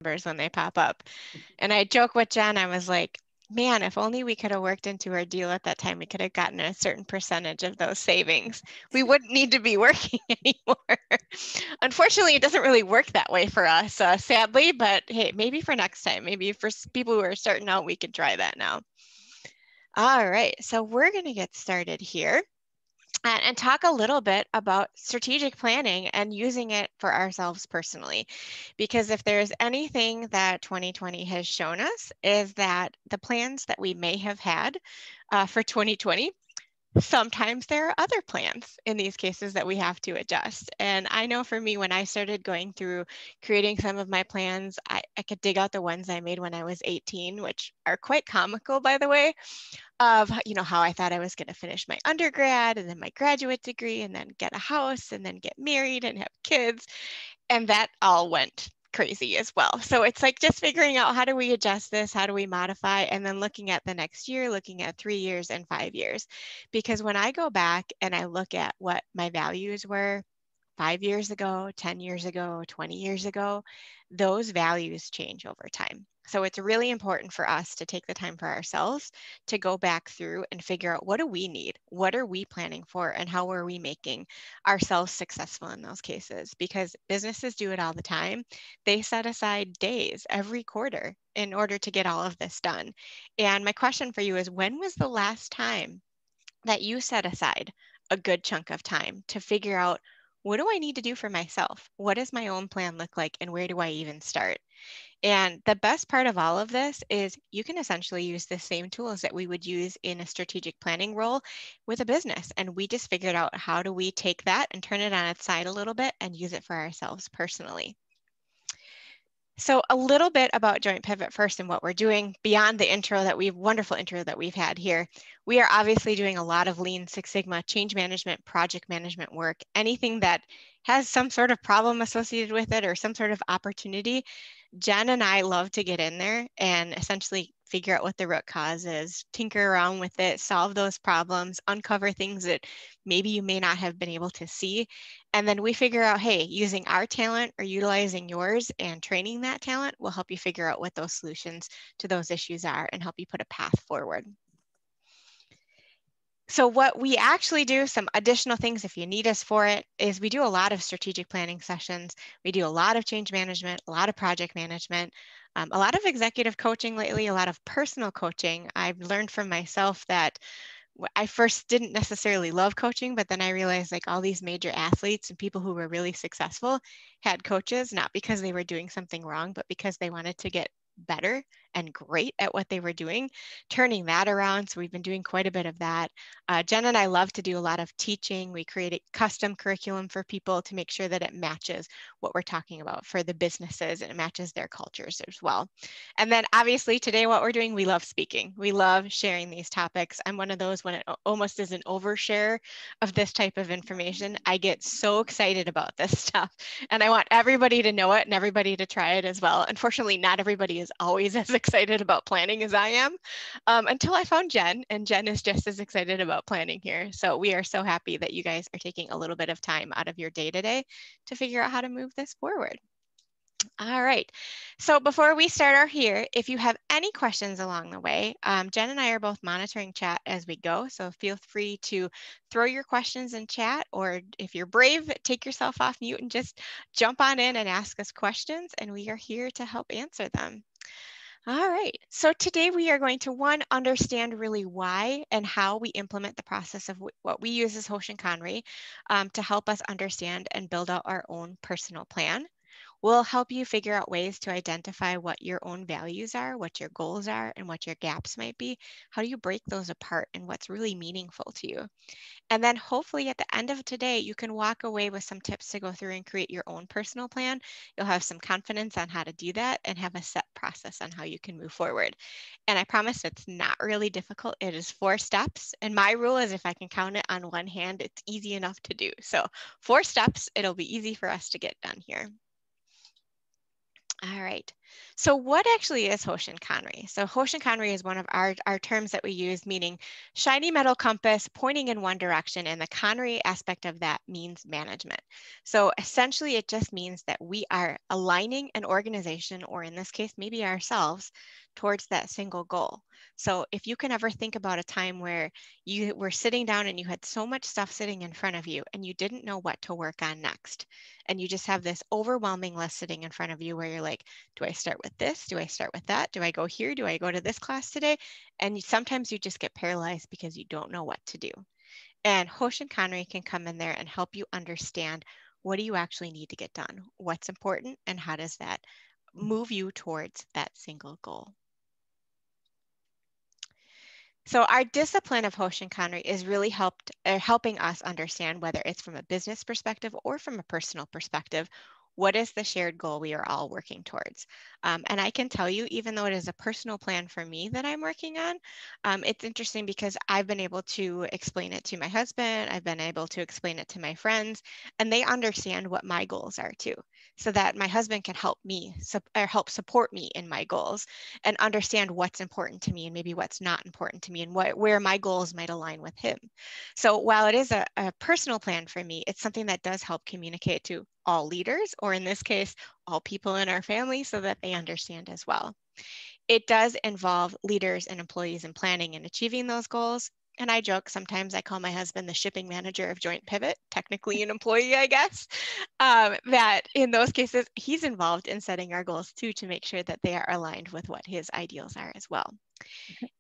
numbers when they pop up. And I joke with Jen, I was like, man, if only we could have worked into our deal at that time, we could have gotten a certain percentage of those savings. We wouldn't need to be working anymore. Unfortunately, it doesn't really work that way for us, sadly, but hey, maybe for next time, maybe for people who are starting out, we can try that now. All right, so we're going to get started here and talk a little bit about strategic planning and using it for ourselves personally. Because if there's anything that 2020 has shown us is that the plans that we may have had for 2020, sometimes there are other plans in these cases that we have to adjust. And I know for me, when I started going through creating some of my plans, I could dig out the ones I made when I was 18, which are quite comical, by the way, of how I thought I was going to finish my undergrad and then my graduate degree and then get a house and then get married and have kids. And that all went crazy as well. So it's like just figuring out, how do we adjust this? How do we modify? And then looking at the next year, looking at 3 years and 5 years. Because when I go back and I look at what my values were 5 years ago, 10 years ago, 20 years ago, those values change over time. So it's really important for us to take the time for ourselves to go back through and figure out, what do we need? What are we planning for? And how are we making ourselves successful in those cases? Because businesses do it all the time. They set aside days every quarter in order to get all of this done. And my question for you is, when was the last time that you set aside a good chunk of time to figure out, what do I need to do for myself? What does my own plan look like? And where do I even start? And the best part of all of this is you can essentially use the same tools that we would use in a strategic planning role with a business. And we just figured out, how do we take that and turn it on its side a little bit and use it for ourselves personally. So a little bit about JointPivot first and what we're doing beyond the wonderful intro that we've had here. We are obviously doing a lot of Lean Six Sigma, change management, project management work, anything that has some sort of problem associated with it or some sort of opportunity. Jen and I love to get in there and essentially figure out what the root cause is, tinker around with it, solve those problems, uncover things that maybe you may not have been able to see. And then we figure out, hey, using our talent or utilizing yours and training that talent will help you figure out what those solutions to those issues are and help you put a path forward. So what we actually do, some additional things if you need us for it, is we do a lot of strategic planning sessions. We do a lot of change management, a lot of project management, a lot of executive coaching lately, a lot of personal coaching. I've learned from myself that I first didn't necessarily love coaching, but then I realized, like, all these major athletes and people who were really successful had coaches, not because they were doing something wrong, but because they wanted to get better and great at what they were doing, turning that around. So we've been doing quite a bit of that. Jen and I love to do a lot of teaching. We create a custom curriculum for people to make sure that it matches what we're talking about for the businesses and it matches their cultures as well. And then obviously today, what we're doing, we love speaking. We love sharing these topics. I'm one of those, when it almost is an overshare of this type of information, I get so excited about this stuff and I want everybody to know it and everybody to try it as well. Unfortunately, not everybody is always as excited about planning as I am, until I found Jen, and Jen is just as excited about planning here. So we are so happy that you guys are taking a little bit of time out of your day today to figure out how to move this forward. All right, so before we start our here, if you have any questions along the way, Jen and I are both monitoring chat as we go, so feel free to throw your questions in chat, or if you're brave, take yourself off mute and just jump on in and ask us questions, and we are here to help answer them. All right, so today we are going to, one, understand really why and how we implement the process of what we use as Hoshin Kanri to help us understand and build out our own personal plan. We'll help you figure out ways to identify what your own values are, what your goals are, and what your gaps might be. How do you break those apart and what's really meaningful to you? And then hopefully at the end of today, you can walk away with some tips to go through and create your own personal plan. You'll have some confidence on how to do that and have a set process on how you can move forward. And I promise it's not really difficult. It is 4 steps. And my rule is, if I can count it on one hand, it's easy enough to do. So 4 steps, it'll be easy for us to get done here. All right. So what actually is Hoshin Kanri? So Hoshin Kanri is one of our terms that we use, meaning shiny metal compass pointing in one direction, and the Kanri aspect of that means management. So essentially it just means that we are aligning an organization, or in this case, maybe ourselves, towards that single goal. So if you can ever think about a time where you were sitting down and you had so much stuff sitting in front of you and you didn't know what to work on next, and you just have this overwhelming list sitting in front of you where you're like, do I start with this? Do I start with that? Do I go here? Do I go to this class today? And sometimes you just get paralyzed because you don't know what to do. And Hoshin Kanri can come in there and help you understand, what do you actually need to get done? What's important, and how does that move you towards that single goal? So our discipline of Hoshin Kanri is really helping us understand, whether it's from a business perspective or from a personal perspective, what is the shared goal we are all working towards? And I can tell you, even though it is a personal plan for me that I'm working on, it's interesting because I've been able to explain it to my husband, I've been able to explain it to my friends, and they understand what my goals are too, so that my husband can help me or help support me in my goals and understand what's important to me and maybe what's not important to me, and where my goals might align with him. So while it is a personal plan for me, it's something that does help communicate to all leaders, or in this case, all people in our family, so that they understand as well. It does involve leaders and employees in planning and achieving those goals. And I joke, sometimes I call my husband the shipping manager of JointPivot, technically an employee, I guess, that in those cases, he's involved in setting our goals too, to make sure that they are aligned with what his ideals are as well.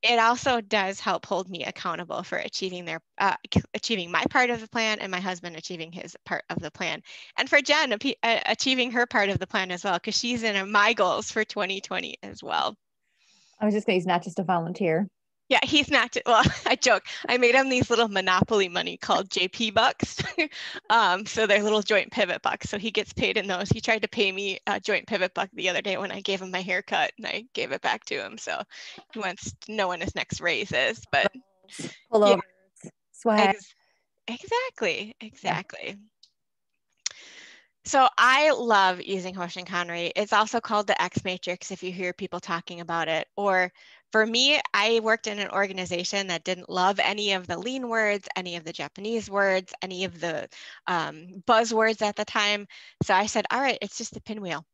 It also does help hold me accountable for achieving my part of the plan, and my husband achieving his part of the plan. And for Jen, achieving her part of the plan as well, because she's in my goals for 2020 as well. I was just going to, he's not just a volunteer. Yeah, he's not, well, I joke. I made him these little Monopoly money called JP bucks. So they're little JointPivot bucks. So he gets paid in those. He tried to pay me a JointPivot buck the other day when I gave him my haircut, and I gave it back to him. So he wants to know when his next raise is. But Pullovers, yeah, swag. exactly. Yeah. So I love using Hoshin Kanri. It's also called the X-Matrix if you hear people talking about it. Or for me, I worked in an organization that didn't love any of the lean words, any of the Japanese words, any of the buzzwords at the time. So I said, all right, it's just a pinwheel.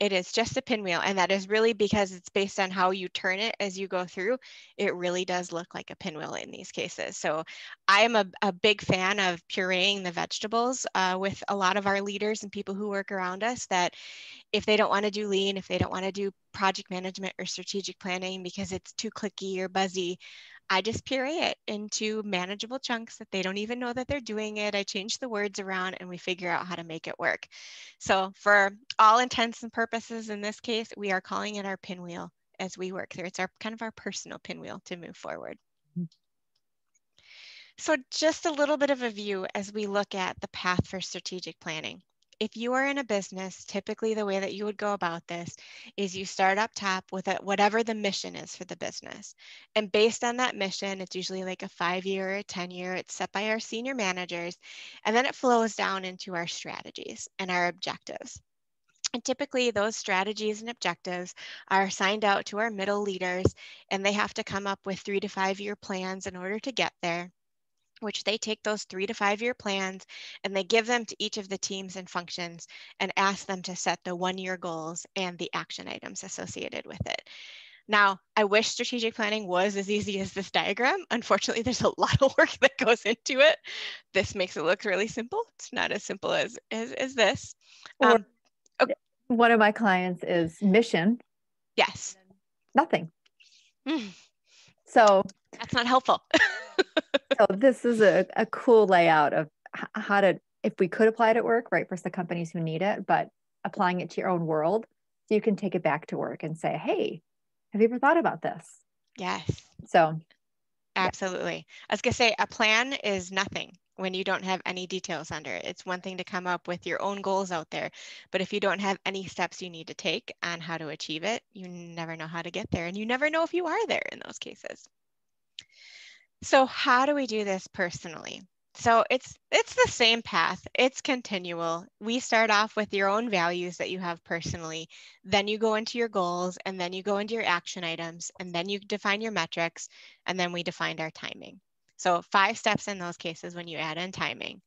It is just a pinwheel, and that is really because it's based on how you turn it as you go through. It really does look like a pinwheel in these cases. So I am a big fan of pureeing the vegetables with a lot of our leaders and people who work around us, that if they don't want to do lean, if they don't want to do project management or strategic planning because it's too clicky or buzzy, I just puree it into manageable chunks that they don't even know that they're doing it. I change the words around and we figure out how to make it work. So for all intents and purposes, in this case, we are calling it our pinwheel as we work through. It's our kind of our personal pinwheel to move forward. So just a little bit of a view as we look at the path for strategic planning. If you are in a business, typically the way that you would go about this is you start up top with whatever the mission is for the business. And based on that mission, it's usually like a 5-year or a 10-year, it's set by our senior managers, and then it flows down into our strategies and our objectives. And typically those strategies and objectives are assigned out to our middle leaders, and they have to come up with 3 to 5 year plans in order to get there, which they take those 3 to 5 year plans and they give them to each of the teams and functions and ask them to set the 1-year goals and the action items associated with it. Now, I wish strategic planning was as easy as this diagram. Unfortunately, there's a lot of work that goes into it. This makes it look really simple. It's not as simple as this. One of my clients is mission. Yes. Nothing. So that's not helpful. So this is a cool layout of how to, if we could apply it at work, right, for the companies who need it, but applying it to your own world, so you can take it back to work and say, hey, have you ever thought about this? Yes. So absolutely. Yeah. I was going to say, a plan is nothing when you don't have any details under it. It's one thing to come up with your own goals out there, but if you don't have any steps you need to take on how to achieve it, you never know how to get there, and you never know if you are there in those cases. So how do we do this personally? So it's the same path. It's continual. We start off with your own values that you have personally. Then you go into your goals, and then you go into your action items, and then you define your metrics, and then we defined our timing. So 5 steps in those cases when you add in timing.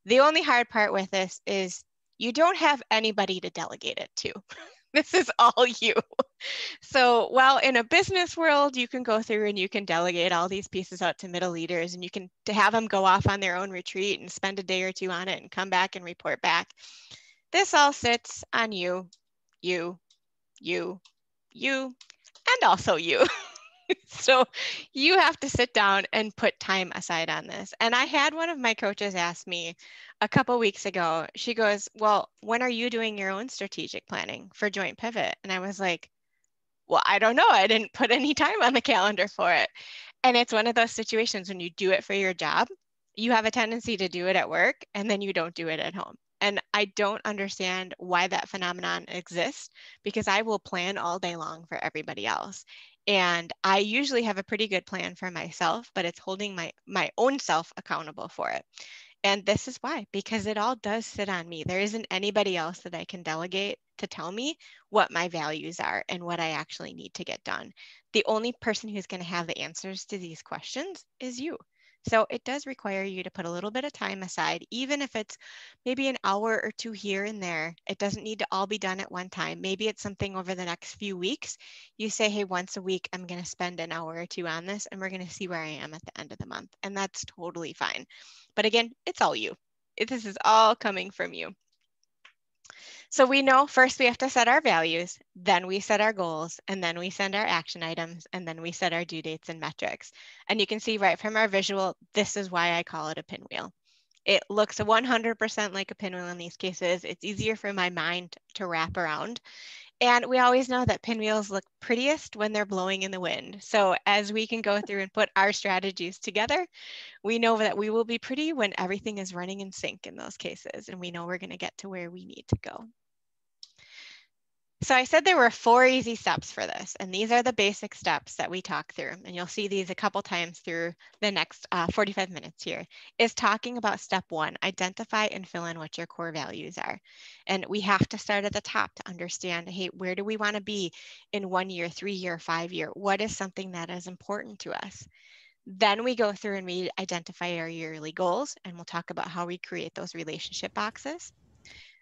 The only hard part with this is you don't have anybody to delegate it to. This is all you. So while in a business world, you can go through and you can delegate all these pieces out to middle leaders, and you can to have them go off on their own retreat and spend a day or two on it and come back and report back. This all sits on you, you, you, you, and also you. So you have to sit down and put time aside on this. And I had one of my coaches ask me a couple weeks ago, she goes, well, when are you doing your own strategic planning for JointPivot? And I was like, well, I don't know. I didn't put any time on the calendar for it. And it's one of those situations when you do it for your job, you have a tendency to do it at work and then you don't do it at home. And I don't understand why that phenomenon exists, because I will plan all day long for everybody else. And I usually have a pretty good plan for myself, but it's holding my own self accountable for it. And this is why, because it all does sit on me. There isn't anybody else that I can delegate to tell me what my values are and what I actually need to get done. The only person who's going to have the answers to these questions is you. So it does require you to put a little bit of time aside, even if it's maybe an hour or two here and there. It doesn't need to all be done at one time. Maybe it's something over the next few weeks. You say, hey, once a week, I'm going to spend an hour or two on this, and we're going to see where I am at the end of the month. And that's totally fine. But again, it's all you. This is all coming from you. So we know first we have to set our values, then we set our goals, and then we send our action items, and then we set our due dates and metrics. And you can see right from our visual, this is why I call it a pinwheel. It looks 100% like a pinwheel in these cases. It's easier for my mind to wrap around. And we always know that pinwheels look prettiest when they're blowing in the wind. So as we can go through and put our strategies together, we know that we will be pretty when everything is running in sync in those cases, and we know we're going to get to where we need to go. So I said there were 4 easy steps for this, and these are the basic steps that we talk through, and you'll see these a couple times through the next 45 minutes here, is talking about step 1, identify and fill in what your core values are. And we have to start at the top to understand, hey, where do we want to be in 1 year, 3 year, 5 year? What is something that is important to us? Then we go through and we identify our yearly goals, and we'll talk about how we create those relationship boxes.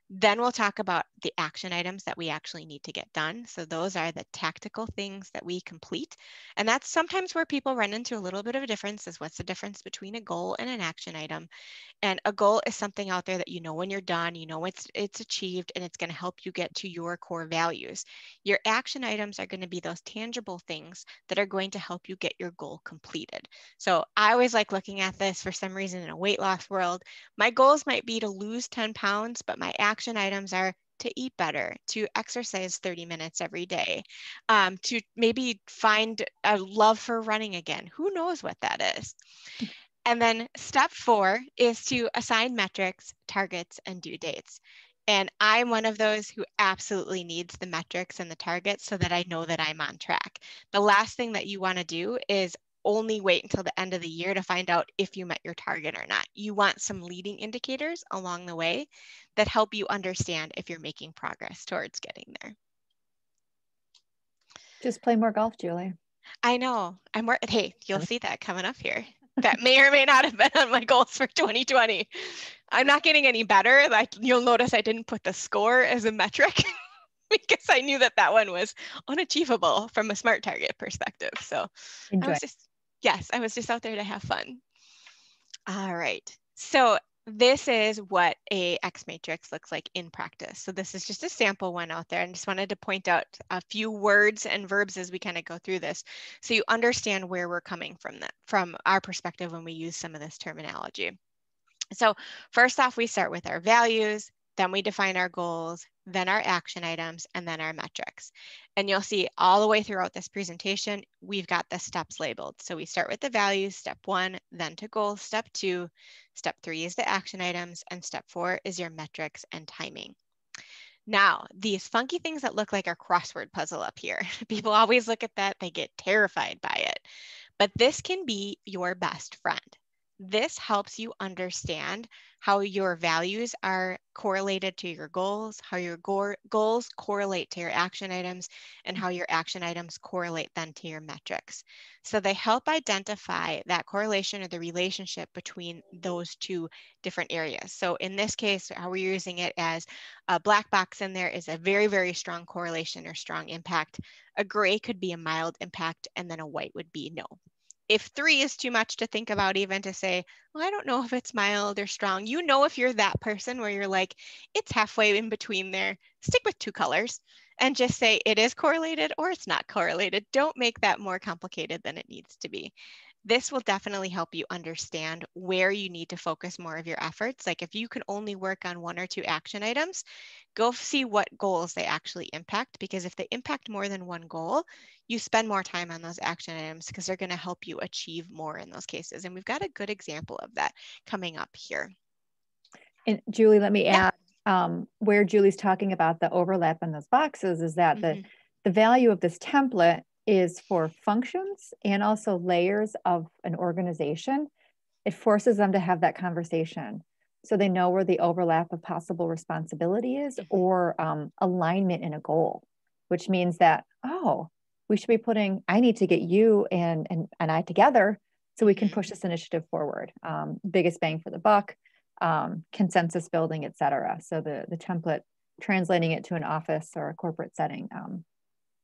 Then we'll talk about the action items that we actually need to get done. So those are the tactical things that we complete. And that's sometimes where people run into a little bit of a difference, is what's the difference between a goal and an action item. And a goal is something out there that you know when you're done, you know it's achieved, and it's going to help you get to your core values. Your action items are going to be those tangible things that are going to help you get your goal completed. So I always like looking at this for some reason in a weight loss world. My goals might be to lose 10 pounds, but my action items are to eat better, to exercise 30 minutes every day, to maybe find a love for running again. Who knows what that is? And then step 4 is to assign metrics, targets, and due dates. And I'm one of those who absolutely needs the metrics and the targets so that I know that I'm on track. The last thing that you want to do is only wait until the end of the year to find out if you met your target or not. You want some leading indicators along the way that help you understand if you're making progress towards getting there. Just play more golf, Julie. I know. Hey, you'll see that coming up here. That may or may not have been on my goals for 2020. I'm not getting any better. Like, you'll notice I didn't put the score as a metric because I knew that that one was unachievable from a SMART target perspective. So I was just out there to have fun. All right. So this is what a X-Matrix looks like in practice. So this is just a sample one out there, and just wanted to point out a few words and verbs as we kind of go through this, so you understand where we're coming from our perspective when we use some of this terminology. So first off, we start with our values, then we define our goals, then our action items, and then our metrics. And you'll see all the way throughout this presentation, we've got the steps labeled. So we start with the values, step 1, then to goals, step 2, step 3 is the action items, and step 4 is your metrics and timing. Now, these funky things that look like our crossword puzzle up here, people always look at that, they get terrified by it. But this can be your best friend. This helps you understand how your values are correlated to your goals, how your goals correlate to your action items, and how your action items correlate then to your metrics. So they help identify that correlation or the relationship between those two different areas. So in this case, how we're using it as a black box in there is a very, very strong correlation or strong impact. A gray could be a mild impact, and then a white would be no. If 3 is too much to think about, even to say, well, I don't know if it's mild or strong. You know, if you're that person where you're like, it's halfway in between there, stick with 2 colors and just say it is correlated or it's not correlated. Don't make that more complicated than it needs to be. This will definitely help you understand where you need to focus more of your efforts. Like if you can only work on 1 or 2 action items, go see what goals they actually impact, because if they impact more than 1 goal, you spend more time on those action items because they're going to help you achieve more in those cases. And we've got a good example of that coming up here. And Julie, let me add, where Julie's talking about the overlap in those boxes is that the value of this template is for functions and also layers of an organization. It forces them to have that conversation so they know where the overlap of possible responsibility is or alignment in a goal, which means that, oh, we should be putting, I need to get you and I together so we can push this initiative forward. Biggest bang for the buck, consensus building, et cetera. So the template, translating it to an office or a corporate setting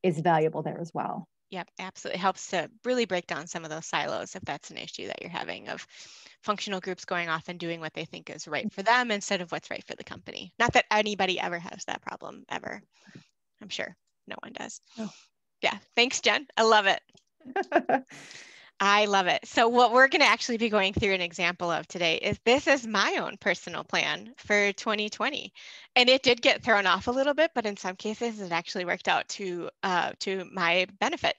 is valuable there as well. Yep, absolutely. It helps to really break down some of those silos if that's an issue that you're having of functional groups going off and doing what they think is right for them instead of what's right for the company. Not that anybody ever has that problem, ever. I'm sure no one does. Oh. Yeah, thanks, Jen. I love it. I love it. So what we're going to actually be going through an example of today is this is my own personal plan for 2020. And it did get thrown off a little bit, but in some cases it actually worked out to my benefit.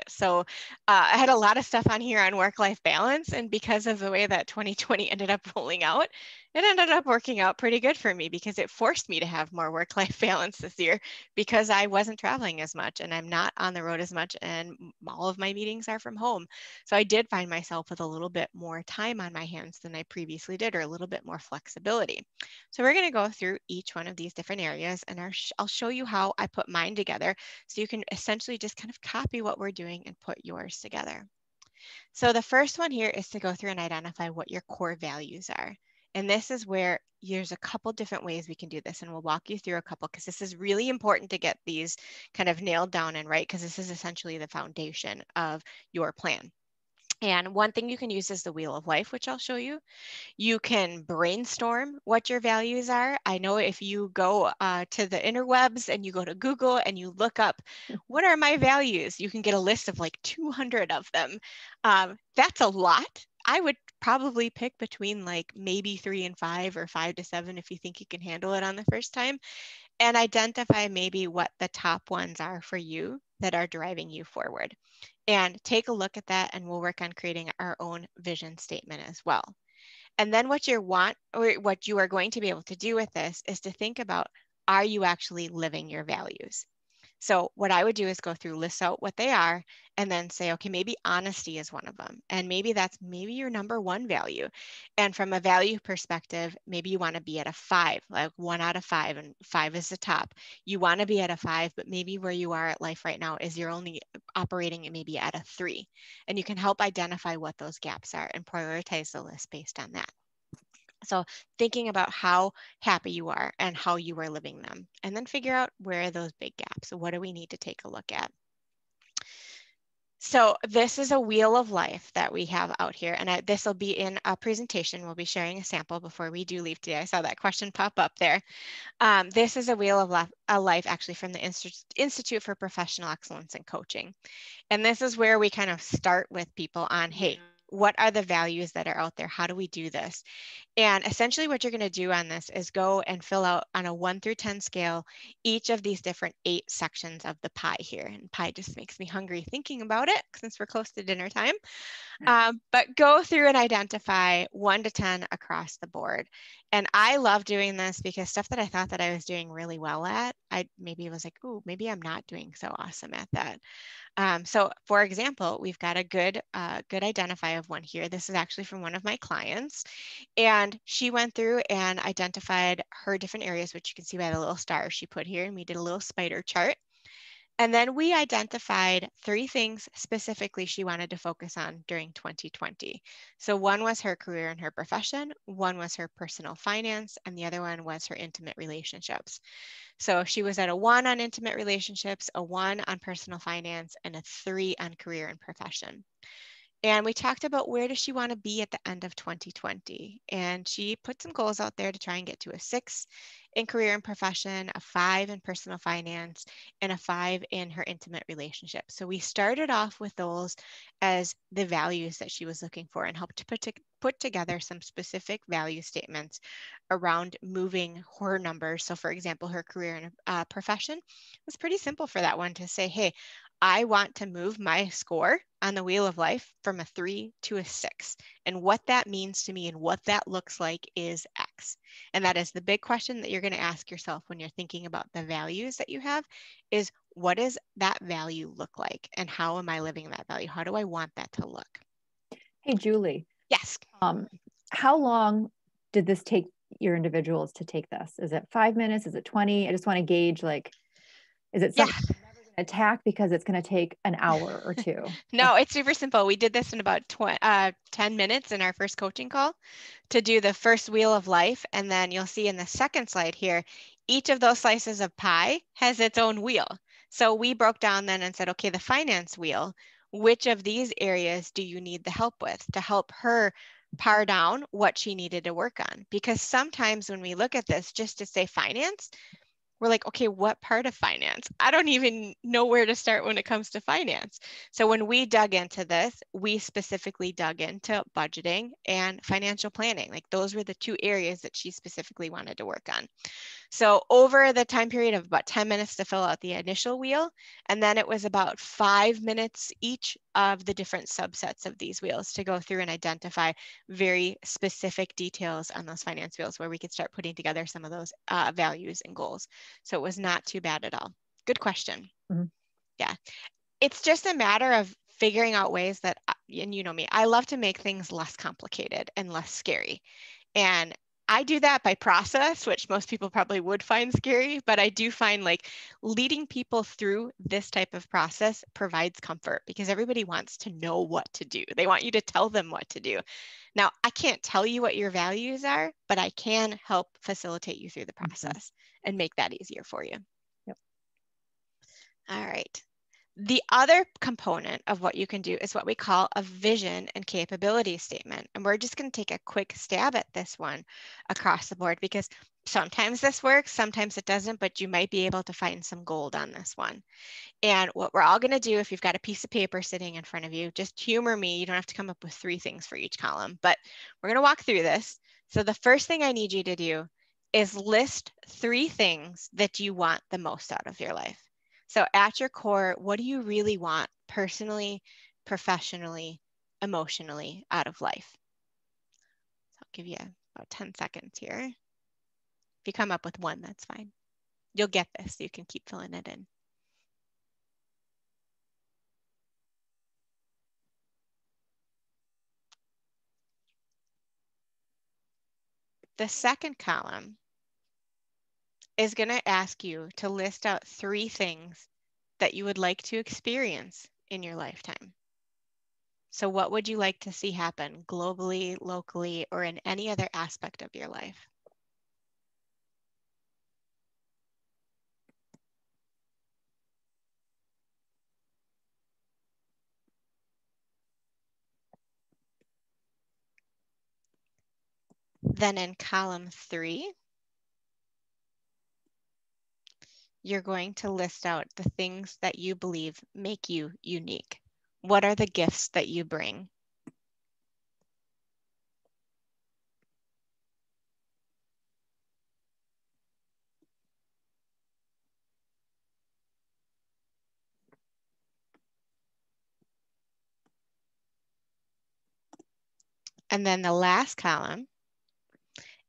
So I had a lot of stuff on here on work-life balance, and because of the way that 2020 ended up rolling out, it ended up working out pretty good for me because it forced me to have more work-life balance this year because I wasn't traveling as much and I'm not on the road as much, and all of my meetings are from home. So I did find myself with a little bit more time on my hands than I previously did, or a little bit more flexibility. So we're going to go through each one of these different areas, and I'll show you how I put mine together so you can essentially just kind of copy what we're doing and put yours together. So the first one here is to go through and identify what your core values are. And this is where there's a couple different ways we can do this, and we'll walk you through a couple because this is really important to get these kind of nailed down and right, because this is essentially the foundation of your plan. And one thing you can use is the Wheel of Life, which I'll show you. You can brainstorm what your values are. I know if you go to the interwebs and you go to Google and you look up, what are my values? You can get a list of like 200 of them. That's a lot. I would probably pick between like maybe 3 and 5 or 5 to 7 if you think you can handle it on the first time, and identify maybe what the top ones are for you that are driving you forward. And take a look at that, and we'll work on creating our own vision statement as well. And then what you are going to be able to do with this is to think about, are you actually living your values? So what I would do is go through, list out what they are, and then say, okay, maybe honesty is one of them. And maybe that's your number 1 value. And from a value perspective, maybe you want to be at a 5, like 1 out of 5, and 5 is the top. You want to be at a 5, but maybe where you are at life right now is you're only operating maybe at a 3. And you can help identify what those gaps are and prioritize the list based on that. So thinking about how happy you are and how you are living them, and then figure out where are those big gaps. What do we need to take a look at? So this is a wheel of life that we have out here, and this will be in a presentation. We'll be sharing a sample before we do leave today. I saw that question pop up there. This is a wheel of life actually from the Institute for Professional Excellence in Coaching. And this is where we kind of start with people on, hey, what are the values that are out there? How do we do this? And essentially what you're going to do on this is go and fill out on a 1 through 10 scale each of these different 8 sections of the pie here. And pie just makes me hungry thinking about it since we're close to dinner time. But go through and identify 1 to 10 across the board. And I love doing this because stuff that I thought that I was doing really well at, I maybe was like, ooh, maybe I'm not doing so awesome at that. So for example, we've got a good identify of one here. This is actually from one of my clients. And she went through and identified her different areas, which you can see by the little star she put here. And we did a little spider chart. And then we identified 3 things specifically she wanted to focus on during 2020. So one was her career and her profession, one was her personal finance, and the other one was her intimate relationships. So she was at a 1 on intimate relationships, a 1 on personal finance, and a 3 on career and profession. And we talked about where does she want to be at the end of 2020. And she put some goals out there to try and get to a 6 in career and profession, a 5 in personal finance, and a 5 in her intimate relationship. So we started off with those as the values that she was looking for and helped to put together some specific value statements around moving her numbers. So for example, her career and profession was pretty simple for that one to say, hey, I want to move my score on the wheel of life from a 3 to a 6. And what that means to me and what that looks like is X. And that is the big question that you're going to ask yourself when you're thinking about the values that you have is what does that value look like? And how am I living that value? How do I want that to look? Hey, Julie. Yes. How long did this take your individuals to take this? Is it 5 minutes? Is it 20? I just want to gauge, like, is it something you're never going to attack because it's going to take an hour or 2? No, it's super simple. We did this in about 10 minutes in our first coaching call to do the first wheel of life. And then you'll see in the second slide here, each of those slices of pie has its own wheel. So we broke down then and said, okay, the finance wheel, which of these areas do you need the help with to help her par down what she needed to work on? Because sometimes when we look at this, just to say finance, we're like, okay, what part of finance? I don't even know where to start when it comes to finance. So when we dug into this, we specifically dug into budgeting and financial planning. Like those were the 2 areas that she specifically wanted to work on. So over the time period of about 10 minutes to fill out the initial wheel, and then it was about 5 minutes each of the different subsets of these wheels to go through and identify very specific details on those finance wheels where we could start putting together some of those values and goals. So it was not too bad at all. Good question. Mm-hmm. Yeah. It's just a matter of figuring out ways that, and you know me, I love to make things less complicated and less scary. And I do that by process, which most people probably would find scary, but I do find like leading people through this type of process provides comfort because everybody wants to know what to do. They want you to tell them what to do. Now, I can't tell you what your values are, but I can help facilitate you through the process and make that easier for you. Yep. All right. The other component of what you can do is what we call a vision and capability statement. And we're just going to take a quick stab at this one across the board because sometimes this works, sometimes it doesn't, but you might be able to find some gold on this one. And what we're all going to do, if you've got a piece of paper sitting in front of you, just humor me. You don't have to come up with 3 things for each column, but we're going to walk through this. So the first thing I need you to do is list 3 things that you want the most out of your life. So at your core, what do you really want personally, professionally, emotionally out of life? So I'll give you about 10 seconds here. If you come up with 1, that's fine. You'll get this, so you can keep filling it in. The second column is going to ask you to list out 3 things that you would like to experience in your lifetime. So what would you like to see happen globally, locally, or in any other aspect of your life? Then in column 3, you're going to list out the things that you believe make you unique. What are the gifts that you bring? And then the last column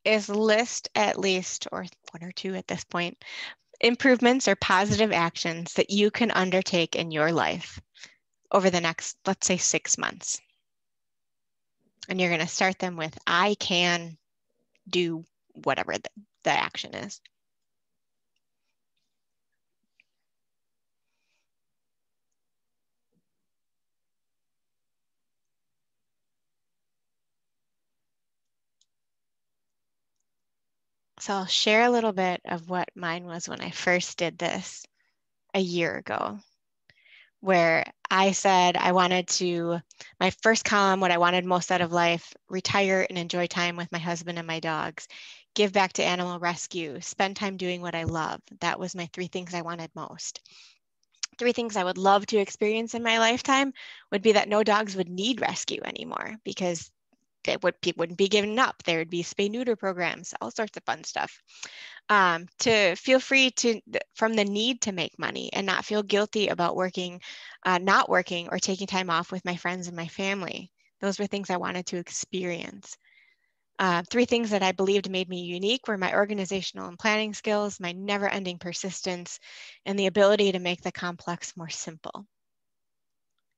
is list at least, or one or two at this point, improvements or positive actions that you can undertake in your life over the next, let's say, 6 months. And you're going to start them with, I can do whatever the action is. So I'll share a little bit of what mine was when I first did this a year ago, where I said I wanted to, my first column, what I wanted most out of life, retire and enjoy time with my husband and my dogs, give back to animal rescue, spend time doing what I love. That was my 3 things I wanted most. 3 things I would love to experience in my lifetime would be that no dogs would need rescue anymore because people wouldn't be given up. There would be spay-neuter programs, all sorts of fun stuff. To feel free from the need to make money and not feel guilty about not working or taking time off with my friends and my family. Those were things I wanted to experience. 3 things that I believed made me unique were my organizational and planning skills, my never-ending persistence, and the ability to make the complex more simple.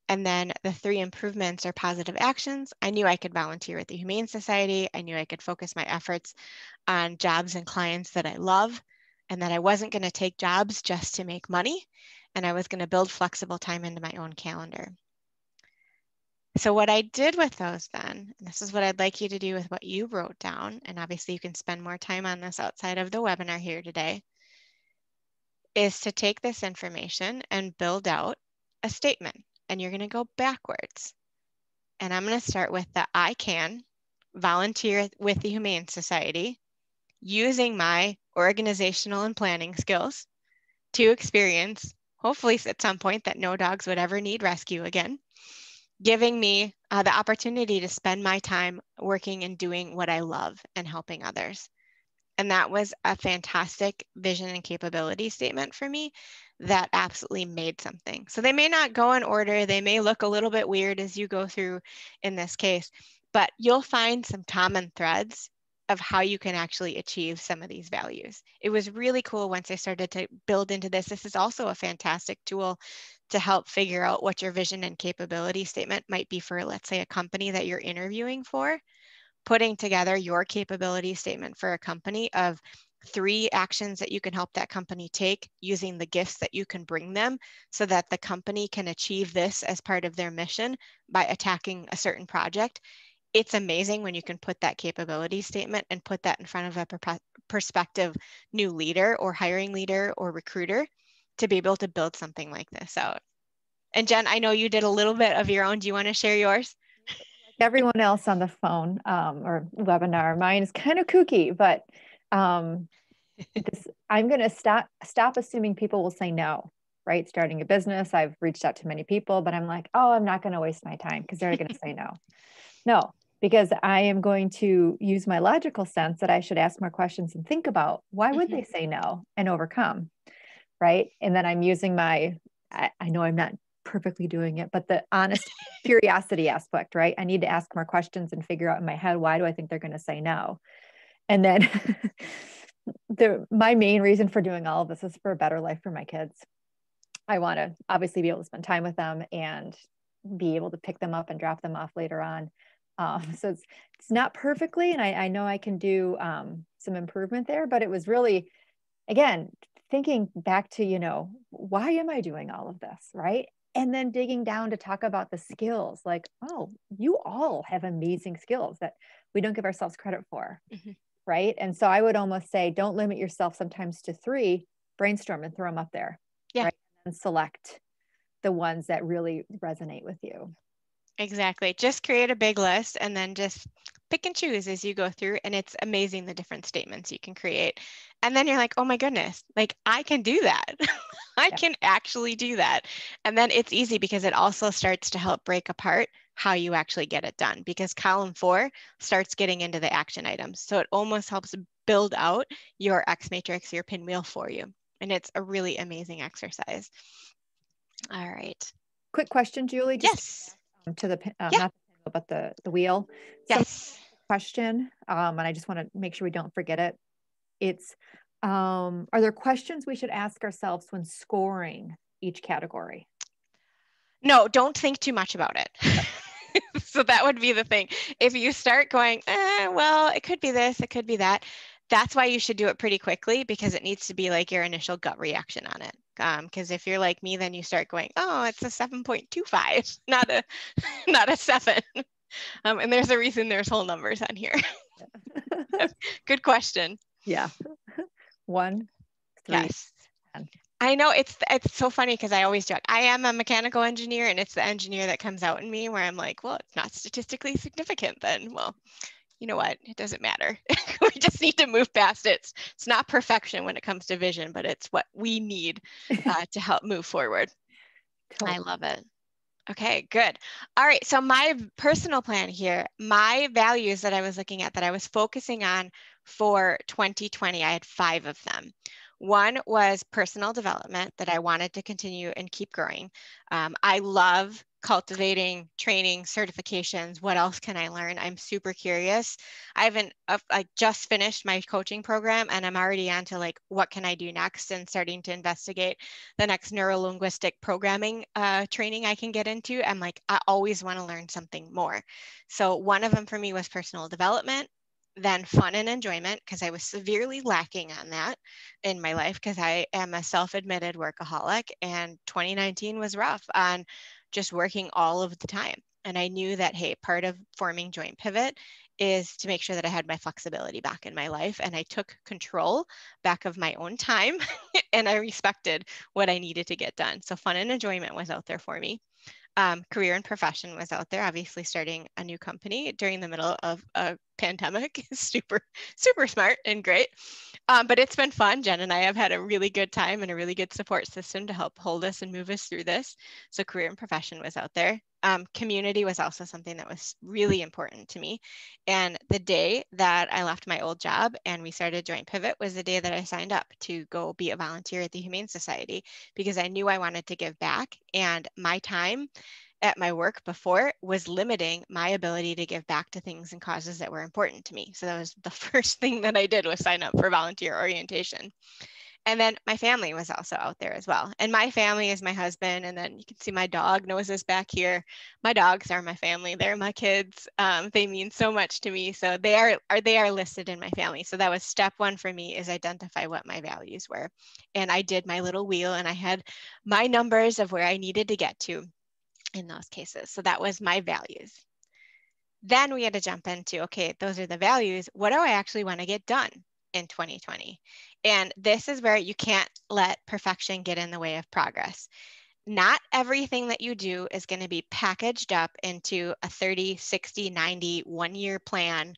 And then the 3 improvements or positive actions. I knew I could volunteer at the Humane Society. I knew I could focus my efforts on jobs and clients that I love, and that I wasn't going to take jobs just to make money, and I was going to build flexible time into my own calendar. So what I did with those then, and this is what I'd like you to do with what you wrote down, and obviously you can spend more time on this outside of the webinar here today, is to take this information and build out a statement. And you're going to go backwards. And I'm going to start with the I can volunteer with the Humane Society using my organizational and planning skills to experience, hopefully at some point, that no dogs would ever need rescue again, giving me the opportunity to spend my time working and doing what I love and helping others. And that was a fantastic vision and capability statement for me that absolutely made something. So they may not go in order. They may look a little bit weird as you go through in this case, but you'll find some common threads of how you can actually achieve some of these values. It was really cool once I started to build into this. This is also a fantastic tool to help figure out what your vision and capability statement might be for, let's say, a company that you're interviewing for. Putting together your capability statement for a company of 3 actions that you can help that company take using the gifts that you can bring them so that the company can achieve this as part of their mission by attacking a certain project. It's amazing when you can put that capability statement and put that in front of a prospective new leader or hiring leader or recruiter to be able to build something like this out. And Jen, I know you did a little bit of your own. Do you want to share yours? Everyone else on the phone or webinar, mine is kind of kooky, but I'm going to stop assuming people will say no, right? Starting a business, I've reached out to many people, but I'm like, oh, I'm not going to waste my time because they're going to say no. No, because I am going to use my logical sense that I should ask more questions and think about why would they say no and overcome, right? And then I'm using I know I'm not perfectly doing it, but the honest curiosity aspect, right? I need to ask more questions and figure out in my head, why do I think they're going to say no? And then my main reason for doing all of this is for a better life for my kids. I want to obviously be able to spend time with them and be able to pick them up and drop them off later on. So it's not perfectly, and I know I can do some improvement there, but it was really, again, thinking back to, why am I doing all of this, right? And then digging down to talk about the skills, like, oh, you all have amazing skills that we don't give ourselves credit for, right? And so I would almost say, don't limit yourself sometimes to 3, brainstorm and throw them up there, right? And select the ones that really resonate with you. Exactly. Just create a big list and then just pick and choose as you go through. And it's amazing the different statements you can create. And then you're like, oh my goodness, like I can do that. I can actually do that. And then it's easy because it also starts to help break apart how you actually get it done, because column 4 starts getting into the action items. So it almost helps build out your X-Matrix, your pinwheel for you. And it's a really amazing exercise. All right. Quick question, Julie. Yes. To the Yeah. not about the wheel. Yes. Question, and I just want to make sure we don't forget it. It's, are there questions we should ask ourselves when scoring each category? No, don't think too much about it. So that would be the thing. If you start going, well, it could be this, it could be that, that's why you should do it pretty quickly, because it needs to be like your initial gut reaction on it. Because if you're like me, then you start going, oh, it's a 7.25, not a not a 7. And there's a reason there's whole numbers on here. Good question. Yeah. 1, 3, Yes. 10. I know it's so funny because I always joke, I am a mechanical engineer, and it's the engineer that comes out in me where I'm like, well, it's not statistically significant then. Well, you know what? It doesn't matter. We just need to move past it. It's not perfection when it comes to vision, but it's what we need to help move forward. Totally. I love it. Okay, good. All right, so my personal plan here, my values that I was looking at, that I was focusing on for 2020, I had 5 of them. One was personal development, that I wanted to continue and keep growing. I love cultivating, training, certifications. What else can I learn? I'm super curious. I just finished my coaching program, and I'm already on to like, what can I do next, and starting to investigate the next neuro-linguistic programming training I can get into. I'm like, I always want to learn something more. So one of them for me was personal development, then fun and enjoyment, because I was severely lacking on that in my life, because I am a self-admitted workaholic, and 2019 was rough on just working all of the time. And I knew that, hey, part of forming JointPivot is to make sure that I had my flexibility back in my life, and I took control back of my own time and I respected what I needed to get done. So fun and enjoyment was out there for me. Career and profession was out there. Obviously, starting a new company during the middle of a pandemic is super, super smart and great. But it's been fun. Jen and I have had a really good time and a really good support system to help hold us and move us through this. So career and profession was out there. Community was also something that was really important to me. And the day that I left my old job and we started JointPivot was the day that I signed up to go be a volunteer at the Humane Society, because I knew I wanted to give back, and my time at my work before was limiting my ability to give back to things and causes that were important to me. So that was the first thing that I did, was sign up for volunteer orientation. And then my family was also out there as well. And my family is my husband. And then you can see my dog, Noah's back here. My dogs are my family. They're my kids. They mean so much to me. So they are listed in my family. So that was step 1 for me, is identify what my values were. And I did my little wheel, and I had my numbers of where I needed to get to in those cases. So that was my values. Then we had to jump into, okay, those are the values. What do I actually want to get done in 2020? And this is where you can't let perfection get in the way of progress. Not everything that you do is going to be packaged up into a 30, 60, 90, 1-year plan.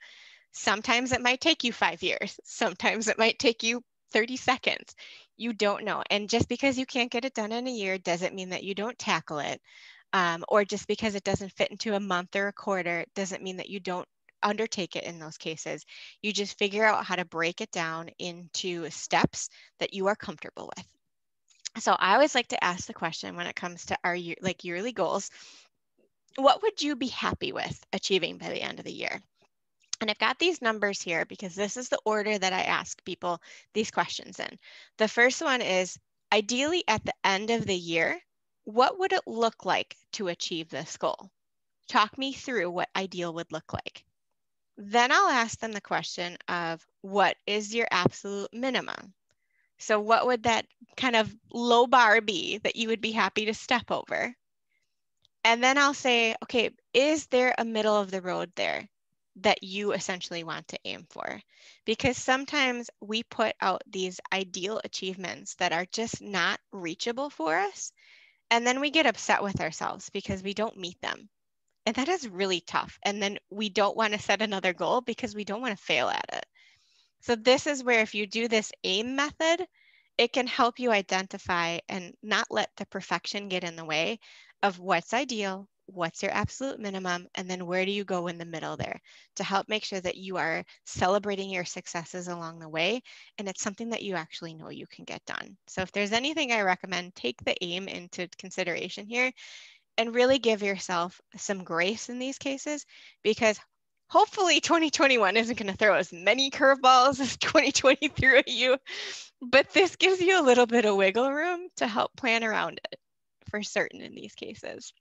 Sometimes it might take you 5 years. Sometimes it might take you 30 seconds. You don't know. And just because you can't get it done in a year doesn't mean that you don't tackle it. Or just because it doesn't fit into a month or a quarter doesn't mean that you don't undertake it in those cases. You just figure out how to break it down into steps that you are comfortable with. So I always like to ask the question when it comes to our yearly goals, what would you be happy with achieving by the end of the year? And I've got these numbers here because this is the order that I ask people these questions in. The first one is, ideally at the end of the year, what would it look like to achieve this goal? Talk me through what ideal would look like. Then I'll ask them the question of, what is your absolute minimum? So what would that kind of low bar be that you would be happy to step over? And then I'll say, okay, is there a middle of the road there that you essentially want to aim for? Because sometimes we put out these ideal achievements that are just not reachable for us. And then we get upset with ourselves because we don't meet them. And that is really tough. And then we don't want to set another goal because we don't want to fail at it. So this is where, if you do this AIM method, it can help you identify and not let the perfection get in the way of what's ideal, what's your absolute minimum, and then where do you go in the middle there, to help make sure that you are celebrating your successes along the way, and it's something that you actually know you can get done. So if there's anything I recommend, take the AIM into consideration here. and really give yourself some grace in these cases, because hopefully 2021 isn't going to throw as many curveballs as 2020 threw at you, but this gives you a little bit of wiggle room to help plan around it for certain in these cases.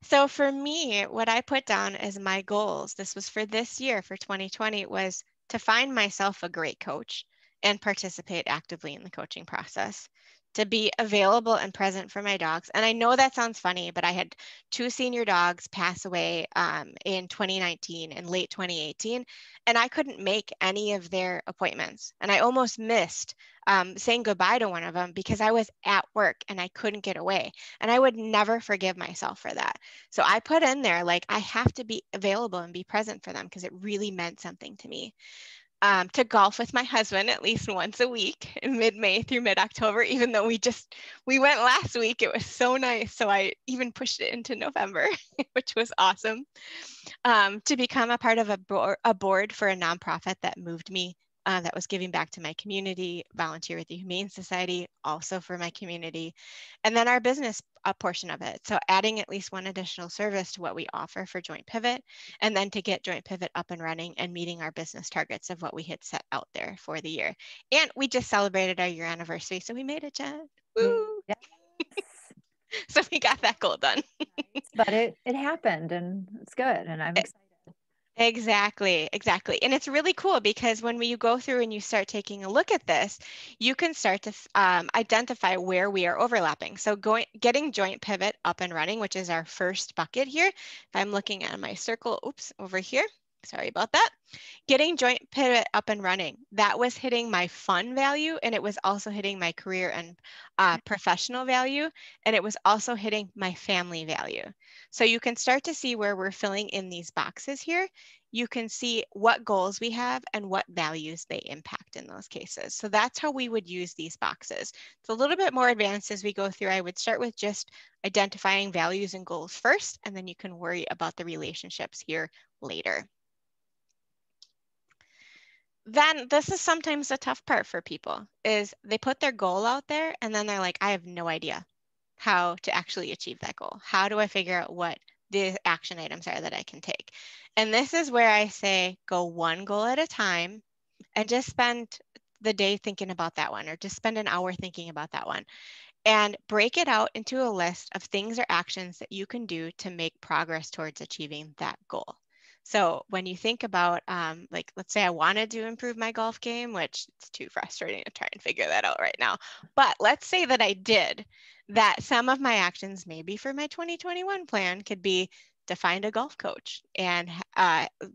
So for me, what I put down as my goals, this was for this year, for 2020, was to find myself a great coach and participate actively in the coaching process, to be available and present for my dogs. And I know that sounds funny, but I had 2 senior dogs pass away in 2019 and late 2018, and I couldn't make any of their appointments. And I almost missed saying goodbye to one of them because I was at work and I couldn't get away. And I would never forgive myself for that. So I put in there, like, I have to be available and be present for them because it really meant something to me. To golf with my husband at least once a week in mid-May through mid-October, even though we went last week. It was so nice. So I even pushed it into November, which was awesome. To become a part of a board for a nonprofit that moved me, that was giving back to my community, volunteer with the Humane Society, also for my community, and then our business portion of it. So adding at least one additional service to what we offer for JointPivot, and then to get JointPivot up and running and meeting our business targets of what we had set out there for the year. And we just celebrated our year anniversary, so we made it, Jen. Woo! Yes. So we got that goal done. But it happened, and it's good, and I'm excited. Exactly, exactly. And it's really cool because when you go through and you start taking a look at this, you can start to identify where we are overlapping. So getting JointPivot up and running, which is our first bucket here. If I'm looking at my circle, oops, over here, sorry about that. Getting JointPivot up and running, that was hitting my fun value, and it was also hitting my career and professional value, and it was also hitting my family value. So you can start to see where we're filling in these boxes here. You can see what goals we have and what values they impact in those cases. So that's how we would use these boxes. It's a little bit more advanced as we go through. I would start with just identifying values and goals first, and then you can worry about the relationships here later. Then this is sometimes the tough part for people, is they put their goal out there and then they're like, I have no idea how to actually achieve that goal. How do I figure out what the action items are that I can take? And this is where I say, go one goal at a time and just spend the day thinking about that one, or just spend an hour thinking about that one, and break it out into a list of things or actions that you can do to make progress towards achieving that goal. So when you think about, like, let's say I wanted to improve my golf game, which it's too frustrating to try and figure that out right now. But let's say that I did, that some of my actions maybe for my 2021 plan could be to find a golf coach and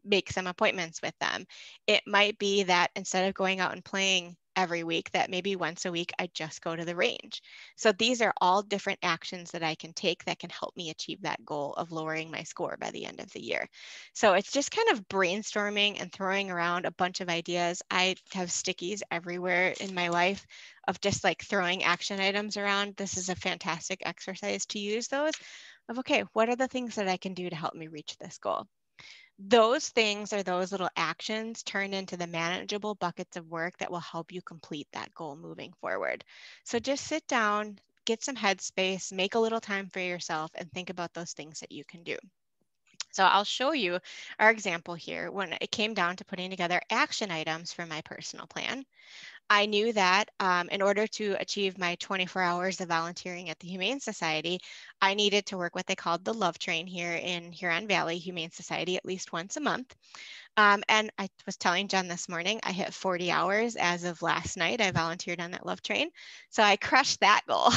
make some appointments with them. It might be that instead of going out and playing every week, that maybe once a week I just go to the range. So these are all different actions that I can take that can help me achieve that goal of lowering my score by the end of the year. So it's just kind of brainstorming and throwing around a bunch of ideas. I have stickies everywhere in my life of just like throwing action items around. This is a fantastic exercise to use those of, okay, what are the things that I can do to help me reach this goal? Those things, or those little actions, turn into the manageable buckets of work that will help you complete that goal moving forward. So just sit down, get some headspace, make a little time for yourself, and think about those things that you can do. So I'll show you our example here. When it came down to putting together action items for my personal plan, I knew that in order to achieve my 24 hours of volunteering at the Humane Society, I needed to work what they called the Love Train here in Huron Valley Humane Society at least once a month. And I was telling Jen this morning, I hit 40 hours as of last night. I volunteered on that Love Train. So I crushed that goal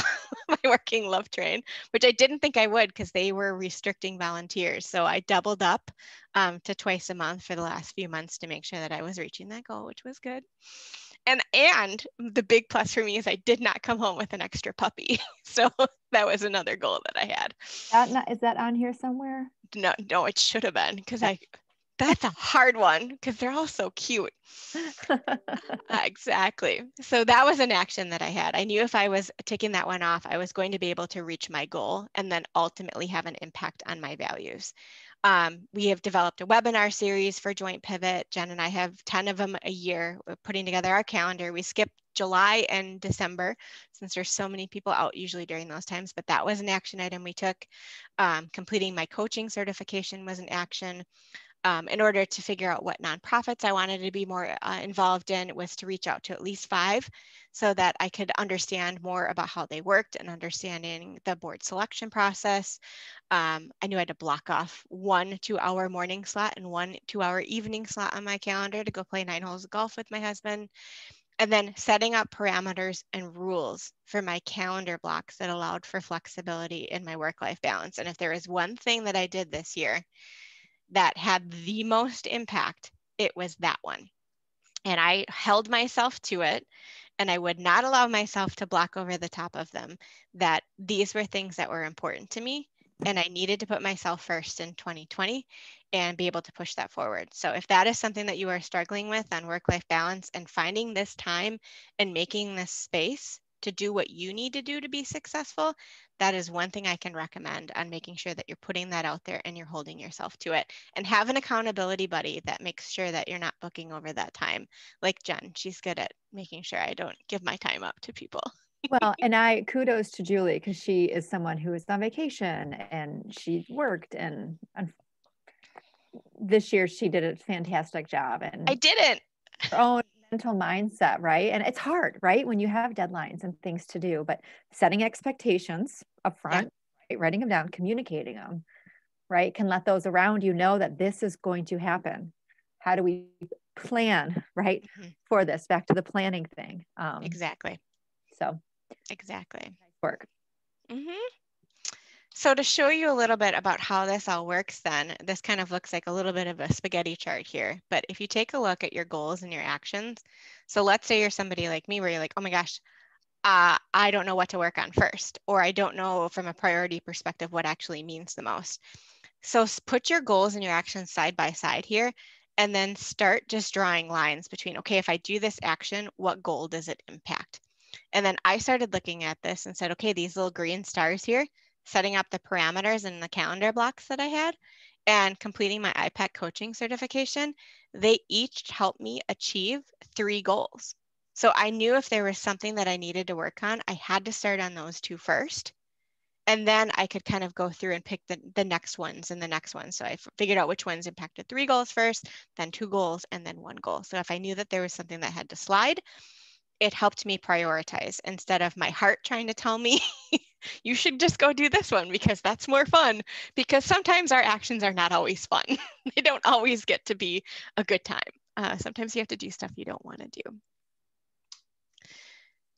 by working Love Train, which I didn't think I would because they were restricting volunteers. So I doubled up to twice a month for the last few months to make sure that I was reaching that goal, which was good. And the big plus for me is I did not come home with an extra puppy. So that was another goal that I had. Is that on here somewhere? No, it should have been, because that's a hard one because they're all so cute. Exactly. So that was an action that I had. I knew if I was ticking that one off, I was going to be able to reach my goal and then ultimately have an impact on my values. We have developed a webinar series for JointPivot. Jen and I have 10 of them a year. We're putting together our calendar. We skip July and December, since there's so many people out usually during those times, but that was an action item we took. Completing my coaching certification was an action. In order to figure out what nonprofits I wanted to be more involved in, was to reach out to at least 5 so that I could understand more about how they worked and understanding the board selection process. I knew I had to block off 1 2-hour morning slot and 1 2-hour evening slot on my calendar to go play 9 holes of golf with my husband. And then setting up parameters and rules for my calendar blocks that allowed for flexibility in my work-life balance. And if there is one thing that I did this year that had the most impact, it was that one. And I held myself to it, and I would not allow myself to block over the top of them, that these were things that were important to me, and I needed to put myself first in 2020 and be able to push that forward. So if that is something that you are struggling with on work-life balance and finding this time and making this space to do what you need to do to be successful, that is one thing I can recommend on making sure that you're putting that out there and you're holding yourself to it. And have an accountability buddy that makes sure that you're not booking over that time. Like Jen, she's good at making sure I don't give my time up to people. Well, and I kudos to Julie, because she is someone who is on vacation and she worked, and this year she did a fantastic job. And I didn't. her own mental mindset, right? And it's hard, right? When you have deadlines and things to do, but setting expectations up front, right? Writing them down, communicating them, right? Can let those around you know that this is going to happen. How do we plan, right? Mm-hmm. For this, back to the planning thing. Exactly. So exactly. Nice work. Mm-hmm. So to show you a little bit about how this all works, then this kind of looks like a little bit of a spaghetti chart here. But if you take a look at your goals and your actions, so let's say you're somebody like me where you're like, oh my gosh, I don't know what to work on first, or I don't know from a priority perspective what actually means the most. So put your goals and your actions side by side here, and then start just drawing lines between, okay, if I do this action, what goal does it impact? And then I started looking at this and said, okay, these little green stars here, setting up the parameters and the calendar blocks that I had, and completing my IPAC coaching certification, they each helped me achieve 3 goals. So I knew if there was something that I needed to work on, I had to start on those 2 first. And then I could kind of go through and pick the next ones and the next ones. So I figured out which ones impacted 3 goals first, then 2 goals, and then 1 goal. So if I knew that there was something that had to slide, it helped me prioritize instead of my heart trying to tell me you should just go do this one because that's more fun. Because sometimes our actions are not always fun. They don't always get to be a good time. Sometimes you have to do stuff you don't want to do.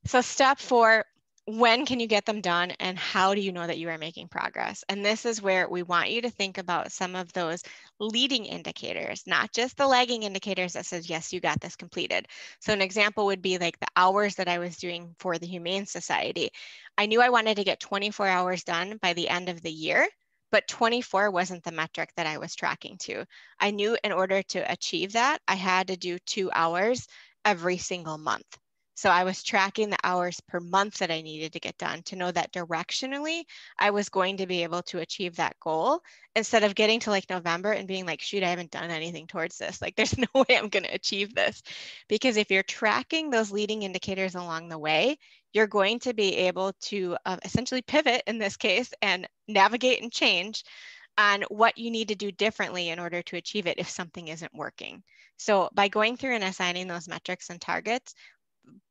So step 4, when can you get them done and how do you know that you are making progress? And this is where we want you to think about some of those leading indicators, not just the lagging indicators that says, yes, you got this completed. So an example would be like the hours that I was doing for the Humane Society. I knew I wanted to get 24 hours done by the end of the year, but 24 wasn't the metric that I was tracking to. I knew in order to achieve that, I had to do 2 hours every single month. So I was tracking the hours per month that I needed to get done to know that directionally I was going to be able to achieve that goal, instead of getting to like November and being like, shoot, I haven't done anything towards this. Like there's no way I'm going to achieve this. Because if you're tracking those leading indicators along the way, you're going to be able to essentially pivot in this case and navigate and change on what you need to do differently in order to achieve it if something isn't working. So by going through and assigning those metrics and targets,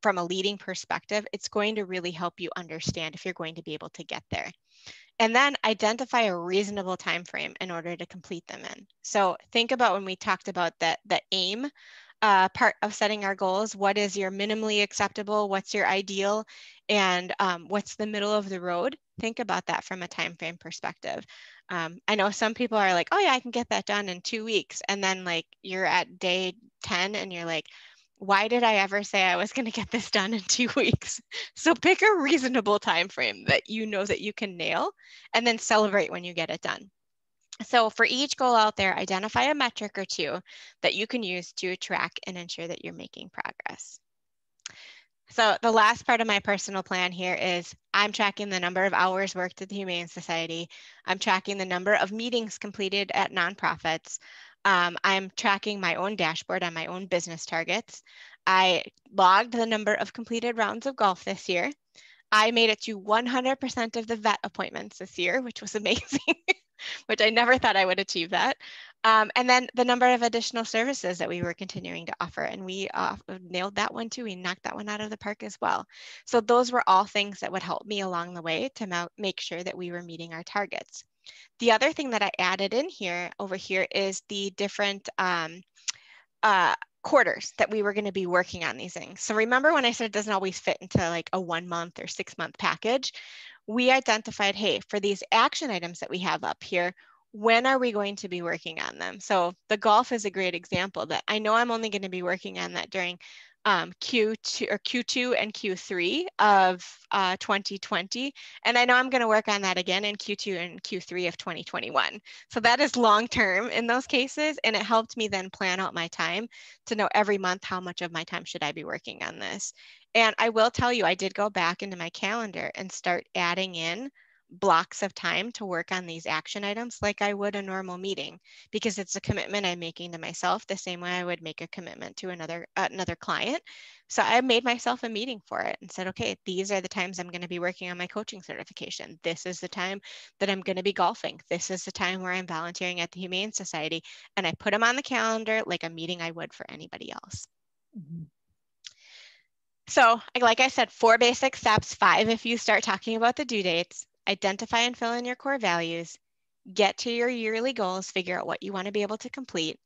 from a leading perspective, it's going to really help you understand if you're going to be able to get there. And then identify a reasonable time frame in order to complete them in. So think about when we talked about the aim part of setting our goals. What is your minimally acceptable? What's your ideal? And what's the middle of the road? Think about that from a time frame perspective. I know some people are like, oh yeah, I can get that done in 2 weeks. And then like you're at day 10 and you're like, why did I ever say I was going to get this done in 2 weeks? So pick a reasonable time frame that you know that you can nail, and then celebrate when you get it done. So for each goal out there, identify a metric or 2 that you can use to track and ensure that you're making progress. So the last part of my personal plan here is I'm tracking the number of hours worked at the Humane Society. I'm tracking the number of meetings completed at nonprofits. I'm tracking my own dashboard on my own business targets. I logged the number of completed rounds of golf this year. I made it to 100% of the vet appointments this year, which was amazing, which I never thought I would achieve that. And then the number of additional services that we were continuing to offer. And we nailed that one too. We knocked that one out of the park as well. So those were all things that would help me along the way to make sure that we were meeting our targets. The other thing that I added in here over here is the different quarters that we were going to be working on these things. So remember when I said it doesn't always fit into like a 1 month or 6 month package, we identified, hey, for these action items that we have up here, when are we going to be working on them? So the golf is a great example that I know I'm only going to be working on that during Q2 and Q3 of 2020. And I know I'm going to work on that again in Q2 and Q3 of 2021. So that is long-term in those cases. And it helped me then plan out my time to know every month how much of my time should I be working on this. And I will tell you, I did go back into my calendar and start adding in blocks of time to work on these action items like I would a normal meeting, because it's a commitment I'm making to myself the same way I would make a commitment to another client. So I made myself a meeting for it and said, okay, these are the times I'm going to be working on my coaching certification. This is the time that I'm going to be golfing. This is the time where I'm volunteering at the Humane Society. And I put them on the calendar like a meeting I would for anybody else. Mm-hmm. So like I said, 4 basic steps, 5 if you start talking about the due dates. Identify and fill in your core values, get to your yearly goals, figure out what you want to be able to complete,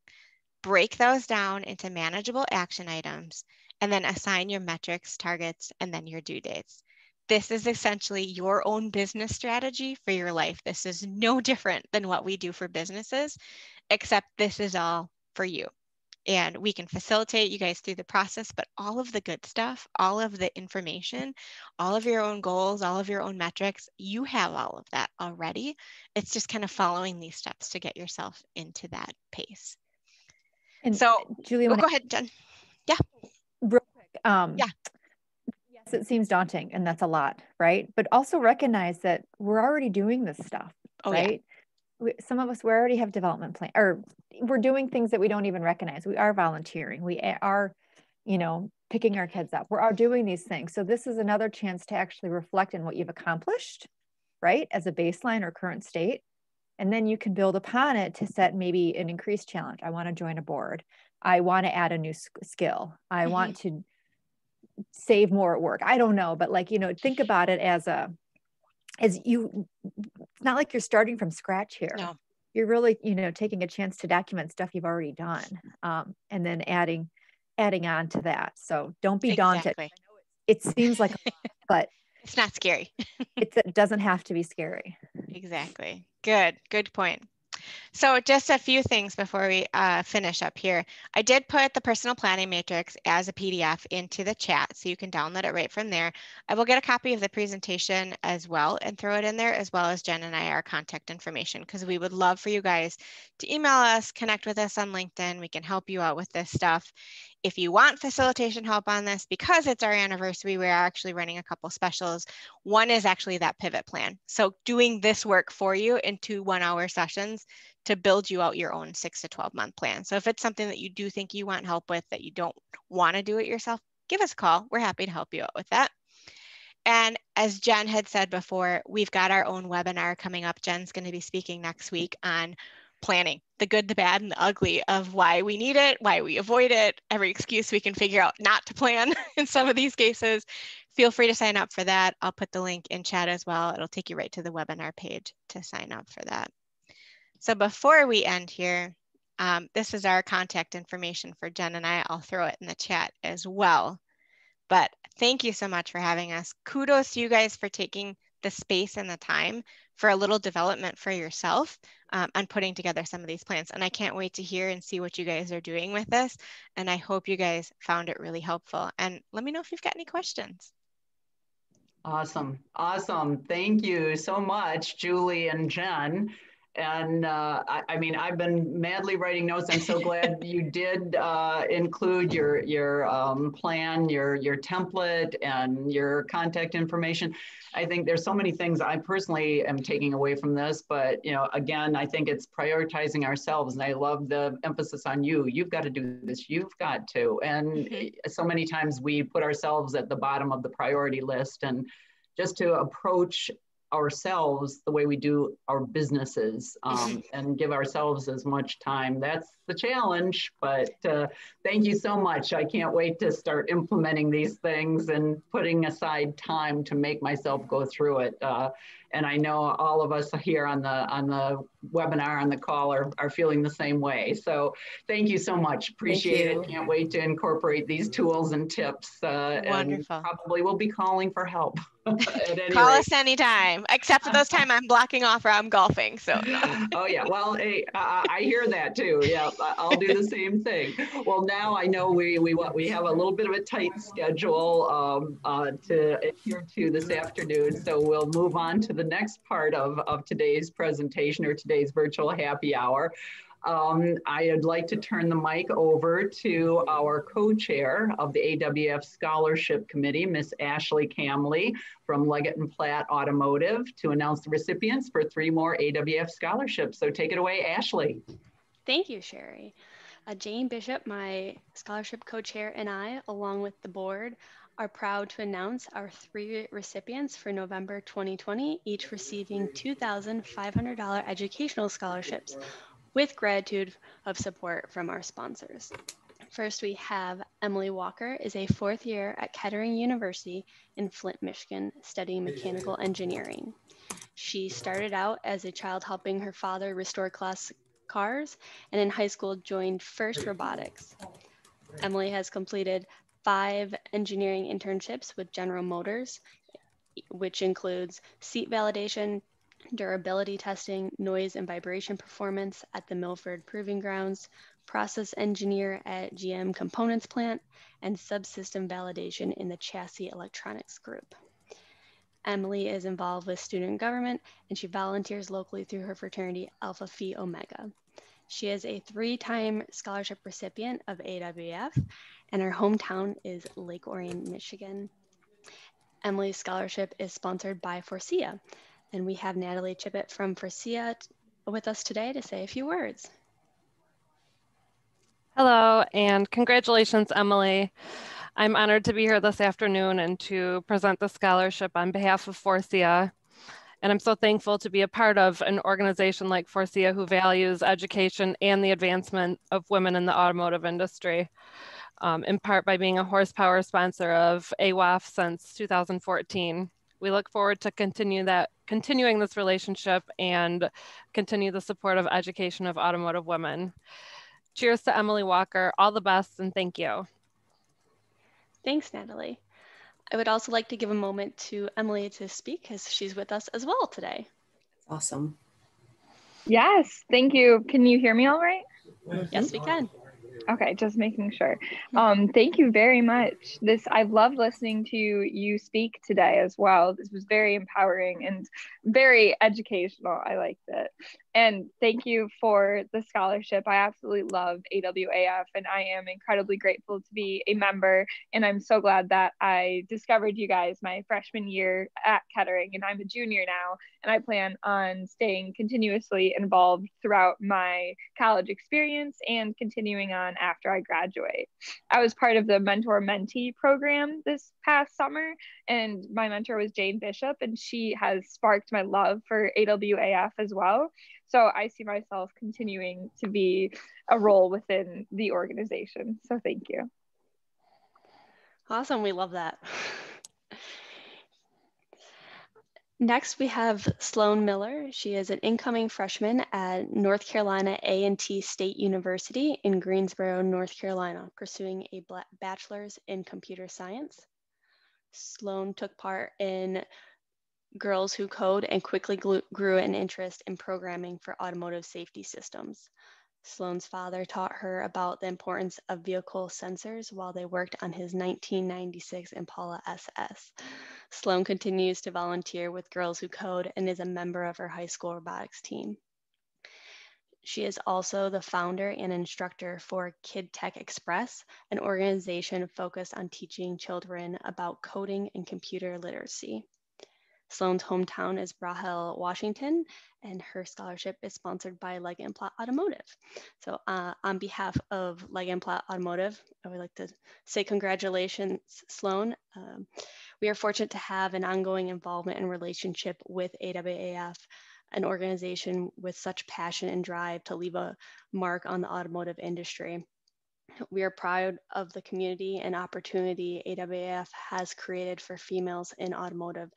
break those down into manageable action items, and then assign your metrics, targets, and then your due dates. This is essentially your own business strategy for your life. This is no different than what we do for businesses, except this is all for you. And we can facilitate you guys through the process, but all of the good stuff, all of the information, all of your own goals, all of your own metrics, you have all of that already. It's just kind of following these steps to get yourself into that pace. And so, Julie, go ahead, Jen. Yeah. Real quick. Yeah. Yes, it seems daunting, and that's a lot, right? But also recognize that we're already doing this stuff, right? Yeah. Some of us, we already have development plan, or we're doing things that we don't even recognize. We are volunteering. We are, picking our kids up. We're all doing these things. So this is another chance to actually reflect on what you've accomplished, right? As a baseline or current state. And then you can build upon it to set maybe an increased challenge. I want to join a board. I want to add a new skill. I want to save more at work. I don't know, but think about it as you, it's not like you're starting from scratch here. No. You're really, taking a chance to document stuff you've already done, and then adding on to that. So don't be daunted. It seems like, but it's not scary. It doesn't have to be scary. Exactly. Good point. So just a few things before we finish up here. I did put the personal planning matrix as a PDF into the chat, so you can download it right from there. I will get a copy of the presentation as well and throw it in there, as well as Jen and I, our contact information, because we would love for you guys to email us, connect with us on LinkedIn. We can help you out with this stuff. If you want facilitation help on this, because it's our anniversary, we are actually running a couple specials. One is actually that pivot plan. So doing this work for you in 2 1-hour sessions to build you out your own 6 to 12 month plan. So if it's something that you do think you want help with, that you don't want to do it yourself, give us a call. We're happy to help you out with that. And as Jen had said before, we've got our own webinar coming up. Jen's going to be speaking next week on planning, the good, the bad, and the ugly of why we need it, why we avoid it, every excuse we can figure out not to plan in some of these cases. Feel free to sign up for that. I'll put the link in chat as well. It'll take you right to the webinar page to sign up for that. So before we end here, this is our contact information for Jen and I. I'll throw it in the chat as well. But thank you so much for having us. Kudos to you guys for taking the space and the time for a little development for yourself on putting together some of these plans. And I can't wait to hear and see what you guys are doing with this. And I hope you guys found it really helpful. And let me know if you've got any questions. Awesome. Awesome. Thank you so much, Julie and Jen. And I mean, I've been madly writing notes. I'm so glad you did include your plan, your template, and your contact information. I think there's so many things I personally am taking away from this, but again, I think it's prioritizing ourselves, and I love the emphasis on you. You've got to do this. You've got to. And so many times we put ourselves at the bottom of the priority list, and just to approach ourselves the way we do our businesses, and give ourselves as much time. That's the challenge, but thank you so much. I can't wait to start implementing these things and putting aside time to make myself go through it. And I know all of us here on the webinar, on the call, are feeling the same way. So thank you so much. Appreciate it. Can't wait to incorporate these tools and tips. Wonderful. And probably we'll be calling for help. Call us anytime, except for those time I'm blocking off or I'm golfing. So no. Oh yeah, well, hey, I hear that too. Yeah, I'll do the same thing. Well, now I know we have a little bit of a tight schedule to adhere to this afternoon, so we'll move on to the next part of today's presentation, or today's virtual happy hour. I'd like to turn the mic over to our co-chair of the AWF Scholarship Committee, Miss Ashley Camley from Leggett & Platt Automotive, to announce the recipients for 3 more AWF scholarships. So take it away, Ashley. Thank you, Sherry. Jane Bishop, my scholarship co-chair, and I, along with the board, are proud to announce our 3 recipients for November 2020, each receiving $2,500 educational scholarships, with gratitude of support from our sponsors. First, we have Emily Walker, is a 4th year at Kettering University in Flint, Michigan, studying mechanical engineering. She started out as a child helping her father restore classic cars, and in high school joined First Robotics. Emily has completed 5 engineering internships with General Motors, which includes seat validation, durability testing, noise and vibration performance at the Milford Proving Grounds, process engineer at GM Components Plant, and subsystem validation in the Chassis Electronics Group. Emily is involved with student government, and she volunteers locally through her fraternity Alpha Phi Omega. She is a 3-time scholarship recipient of AWF, and her hometown is Lake Orion, Michigan. Emily's scholarship is sponsored by Forcia, and we have Natalie Chippett from Forcia with us today to say a few words. Hello, and congratulations, Emily. I'm honored to be here this afternoon and to present the scholarship on behalf of Forcia. And I'm so thankful to be a part of an organization like Forcia who values education and the advancement of women in the automotive industry, in part by being a horsepower sponsor of AWAF since 2014. We look forward to continuing this relationship and continue the support of education of automotive women. Cheers to Emily Walker, all the best, and thank you. Thanks, Natalie. I would also like to give a moment to Emily to speak, as she's with us as well today. Awesome. Yes, thank you. Can you hear me all right? Yes, we can. Okay, just making sure. Thank you very much. I've loved listening to you speak today as well. This was very empowering and very educational. I liked it. And thank you for the scholarship. I absolutely love AWAF, and I am incredibly grateful to be a member. And I'm so glad that I discovered you guys my freshman year at Kettering, and I'm a junior now, and I plan on staying continuously involved throughout my college experience and continuing on after I graduate. I was part of the mentor-mentee program this past summer, and my mentor was Jane Bishop, and she has sparked my love for AWAF as well. So I see myself continuing to be a role within the organization. So thank you. Awesome, we love that. Next, we have Sloan Miller. She is an incoming freshman at North Carolina A&T State University in Greensboro, North Carolina, pursuing a bachelor's in computer science. Sloan took part in Girls Who Code and quickly grew an interest in programming for automotive safety systems. Sloan's father taught her about the importance of vehicle sensors while they worked on his 1996 Impala SS. Sloan continues to volunteer with Girls Who Code and is a member of her high school robotics team. She is also the founder and instructor for Kid Tech Express, an organization focused on teaching children about coding and computer literacy. Sloan's hometown is Brahel, Washington, and her scholarship is sponsored by Leg and Platt Automotive. So on behalf of Leg and Platt Automotive, I would like to say congratulations, Sloan. We are fortunate to have an ongoing involvement and relationship with AWAF, an organization with such passion and drive to leave a mark on the automotive industry. We are proud of the community and opportunity AWAF has created for females in automotive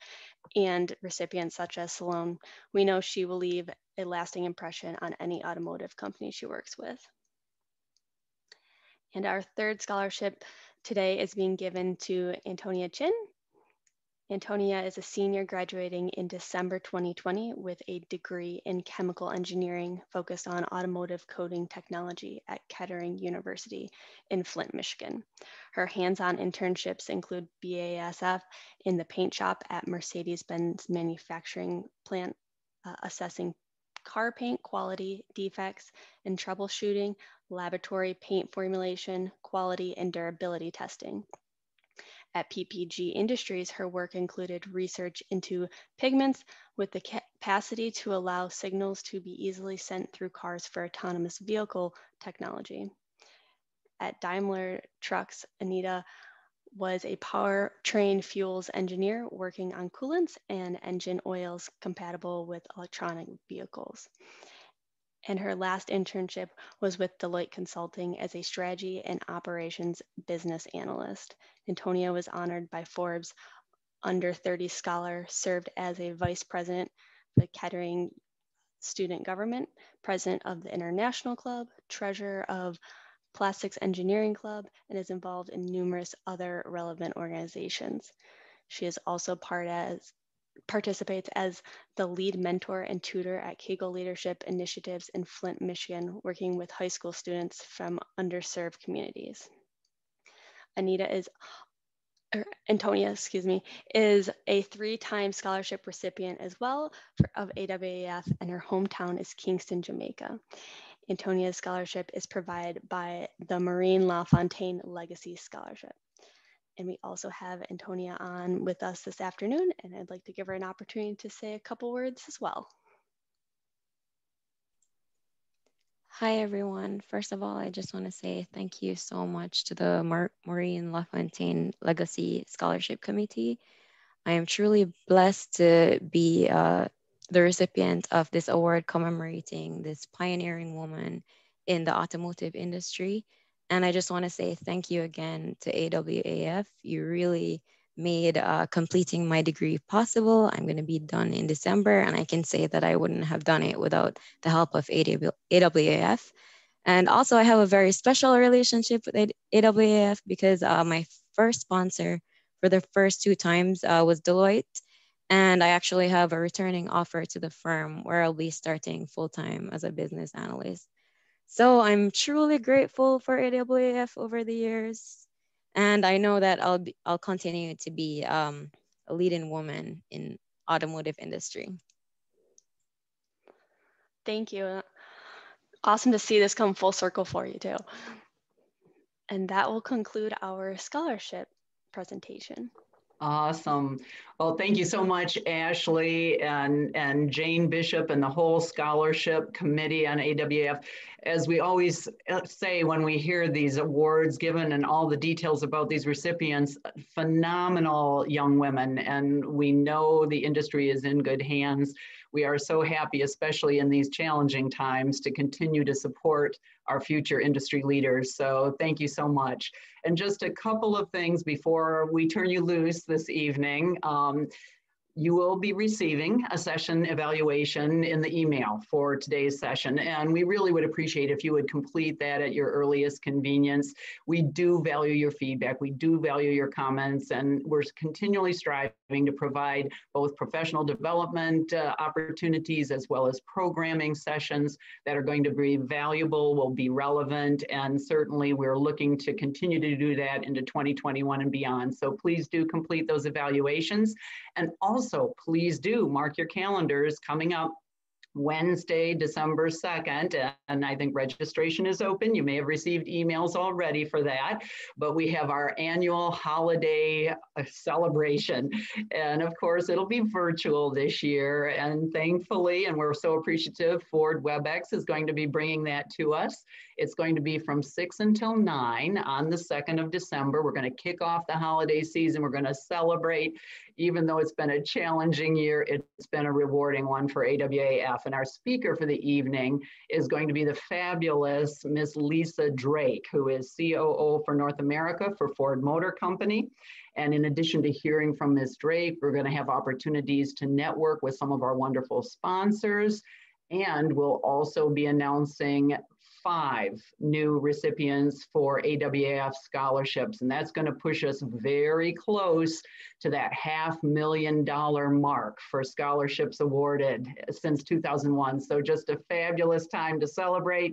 and recipients such as Sloan. We know she will leave a lasting impression on any automotive company she works with. And our third scholarship today is being given to Antonia Chin. Antonia is a senior graduating in December 2020 with a degree in chemical engineering focused on automotive coding technology at Kettering University in Flint, Michigan. Her hands-on internships include BASF in the paint shop at Mercedes-Benz manufacturing plant, assessing car paint quality, defects, and troubleshooting, laboratory paint formulation, quality, and durability testing. At PPG Industries, her work included research into pigments with the capacity to allow signals to be easily sent through cars for autonomous vehicle technology. At Daimler Trucks, Anita was a powertrain fuels engineer working on coolants and engine oils compatible with electronic vehicles. And her last internship was with Deloitte Consulting as a strategy and operations business analyst. Antonia was honored by Forbes Under 30 Scholar, served as a vice president of the Kettering Student Government, president of the International Club, treasurer of Plastics Engineering Club, and is involved in numerous other relevant organizations. She is also participates as the lead mentor and tutor at Kegel Leadership Initiatives in Flint, Michigan, working with high school students from underserved communities. Antonia is a 3-time scholarship recipient as well of AWAF, and her hometown is Kingston, Jamaica. Antonia's scholarship is provided by the Maureen LaFontaine Legacy Scholarship. And we also have Antonia on with us this afternoon, and I'd like to give her an opportunity to say a couple words as well. Hi, everyone. First of all, I just want to say thank you so much to the Maureen LaFontaine Legacy Scholarship Committee. I am truly blessed to be the recipient of this award commemorating this pioneering woman in the automotive industry. And I just want to say thank you again to AWAF. You really made completing my degree possible. I'm going to be done in December, and I can say that I wouldn't have done it without the help of AWAF. And also, I have a very special relationship with AWAF because my first sponsor for the first 2 times was Deloitte. And I actually have a returning offer to the firm where I'll be starting full-time as a business analyst. So I'm truly grateful for AWAF over the years. And I know that I'll continue to be a leading woman in automotive industry. Thank you. Awesome to see this come full circle for you too. And that will conclude our scholarship presentation. Awesome. Well, thank you so much, Ashley and Jane Bishop and the whole scholarship committee on AWAF. As we always say when we hear these awards given and all the details about these recipients, phenomenal young women, and we know the industry is in good hands. We are so happy, especially in these challenging times, to continue to support our future industry leaders. So thank you so much. And just a couple of things before we turn you loose this evening. You will be receiving a session evaluation in the email for today's session. And we really would appreciate if you would complete that at your earliest convenience. We do value your feedback. We do value your comments, and we're continually striving to provide both professional development opportunities as well as programming sessions that are going to be valuable, will be relevant, and certainly we're looking to continue to do that into 2021 and beyond. So please do complete those evaluations. And also, please do mark your calendars coming up Wednesday, December 2nd, and I think registration is open. You may have received emails already for that, but we have our annual holiday celebration. And of course, it'll be virtual this year. And thankfully, and we're so appreciative, Ford WebEx is going to be bringing that to us. It's going to be from 6 until 9 on the 2nd of December. We're going to kick off the holiday season. We're going to celebrate. Even though it's been a challenging year, it's been a rewarding one for AWAF. And our speaker for the evening is going to be the fabulous Miss Lisa Drake, who is COO for North America for Ford Motor Company. And in addition to hearing from Ms. Drake, we're going to have opportunities to network with some of our wonderful sponsors. And we'll also be announcing 5 new recipients for AWAF scholarships. And that's going to push us very close to that $500,000 mark for scholarships awarded since 2001. So just a fabulous time to celebrate.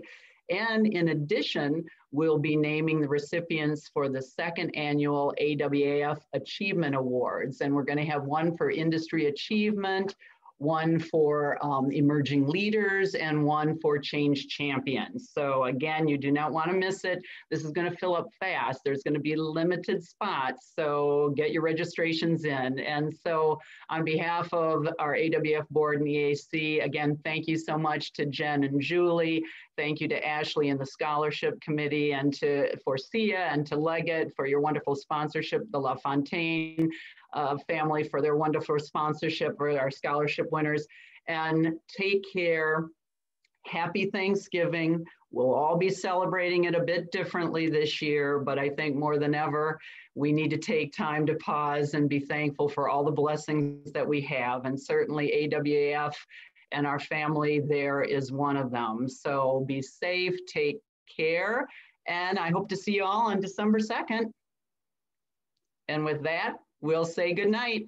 And in addition, we'll be naming the recipients for the 2nd annual AWAF Achievement Awards. And we're going to have one for industry achievement, one for emerging leaders, and one for change champions. So again, you do not want to miss it. This is going to fill up fast. There's going to be limited spots, so get your registrations in. And so on behalf of our AWF board and EAC, again, thank you so much to Jen and Julie. Thank you to Ashley and the scholarship committee, and to Sia and to Leggett for your wonderful sponsorship, the LaFontaine family for their wonderful sponsorship for our scholarship winners. And take care. Happy Thanksgiving. We'll all be celebrating it a bit differently this year, but I think more than ever, we need to take time to pause and be thankful for all the blessings that we have. And certainly AWAF and our family there is one of them. So be safe, take care, and I hope to see you all on December 2nd. And with that, we'll say good night.